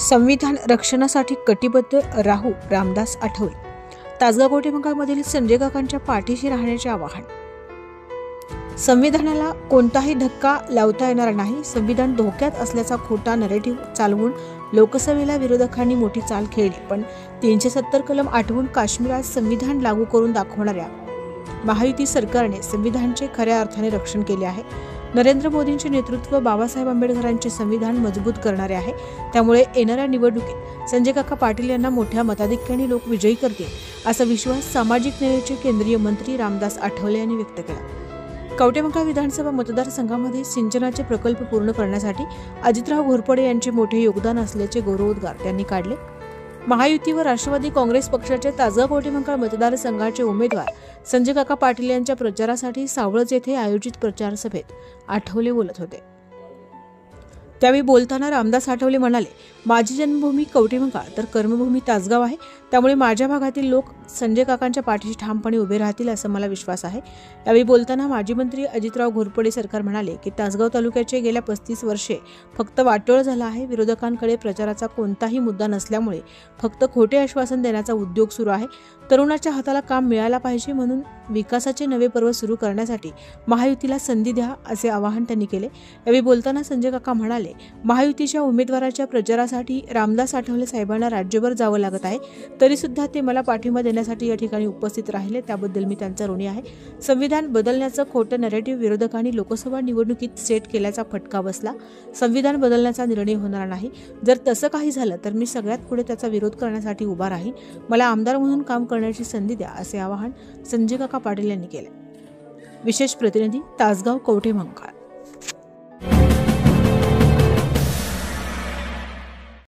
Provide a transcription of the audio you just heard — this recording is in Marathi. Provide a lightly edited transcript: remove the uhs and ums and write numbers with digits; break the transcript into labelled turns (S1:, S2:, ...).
S1: संविधान रक्षणासाठी कटिबद्ध राहू रामदास आठवले. तासगाव कवठेमहांकाळमधील संजय काकांच्या पाठीशी राहण्याचे आवाहन. संविधानाला कोणताही धक्का लावता येणार नाही. संविधान धोक्यात असल्याचा खोटा नरेटिव्ह चालवून लोकसभेला विरोधकांनी मोठी चाल खेळली, पण 370 कलम आठवून काश्मीरात संविधान लागू करून दाखवणाऱ्या महायुती सरकारने संविधानाचे खऱ्या अर्थाने रक्षण केले आहे. नरेंद्र मोदींचे नेतृत्व बाबासाहेब आंबेडकरांचे संविधान मजबूत करणारे आहे. त्यामुळे येणाऱ्या निवडणुकीत संजय काका पाटील यांना मोठ्या मताधिक्याने लोक विजयी करतील असा विश्वास सामाजिक न्यायाचे केंद्रीय मंत्री रामदास आठवले यांनी व्यक्त केला. कवठेमहांकाळ विधानसभा मतदारसंघामध्ये सिंचनाचे प्रकल्प पूर्ण करण्यासाठी अजितराव घोरपडे यांचे मोठे योगदान असल्याचे गौरवोद्गार त्यांनी काढले. महायुती व राष्ट्रवादी काँग्रेस पक्षाचे तासगाव कवठेमहांकाळ मतदारसंघाचे उमेदवार संजय काका पाटील यांच्या प्रचारासाठी सावळज येथे आयोजित प्रचार सभेत आठवले बोलत होते. त्यावेळी बोलताना रामदास आठवले म्हणाले, माझी जन्मभूमी कवठेमहांकाळ तर कर्मभूमी तासगाव आहे. त्यामुळे माझ्या भागातील लोक संजय काकांच्या पाठीशी ठामपणे उभे राहतील असा मला विश्वास आहे. यावेळी बोलताना माजी मंत्री अजितराव घोरपडे सरकार म्हणाले की तासगाव तालुक्याचे गेल्या 35 वर्षे फक्त वाटोळ झाला आहे. विरोधकांकडे प्रचाराचा कोणताही मुद्दा नसल्यामुळे फक्त खोटे आश्वासन देण्याचा उद्योग सुरू आहे. तरुणाच्या हाताला काम मिळायला पाहिजे, म्हणून विकासाचे नवे पर्व सुरू करण्यासाठी महायुतीला संधी द्या असे आवाहन त्यांनी केले. यावेळी बोलताना संजय काका म्हणाले, महायुतीच्या उमेदवाराच्या प्रचारासाठी रामदास आठवले साहेबांना राज्यभर जावं लागत आहे, तरी सुद्धा ते मला पाठिंबा देण्यासाठी या ठिकाणी उपस्थित राहिले, त्याबद्दल मी त्यांचा ऋणी आहे. संविधान बदलण्याचं खोटं नॅरेटिव्ह विरोधकांनी लोकसभा निवडणुकीत सेट केल्याचा फटका बसला. संविधान बदलण्याचा निर्णय होणार नाही. जर तसं काही झालं तर मी सगळ्यात पुढे त्याचा विरोध करण्यासाठी उभा राहीन. मला आमदार म्हणून काम करण्याची संधी द्या असे आवाहन संजय काका पाटील यांनी केले. विशेष प्रतिनिधी तासगाव कवठेमहांकाळ.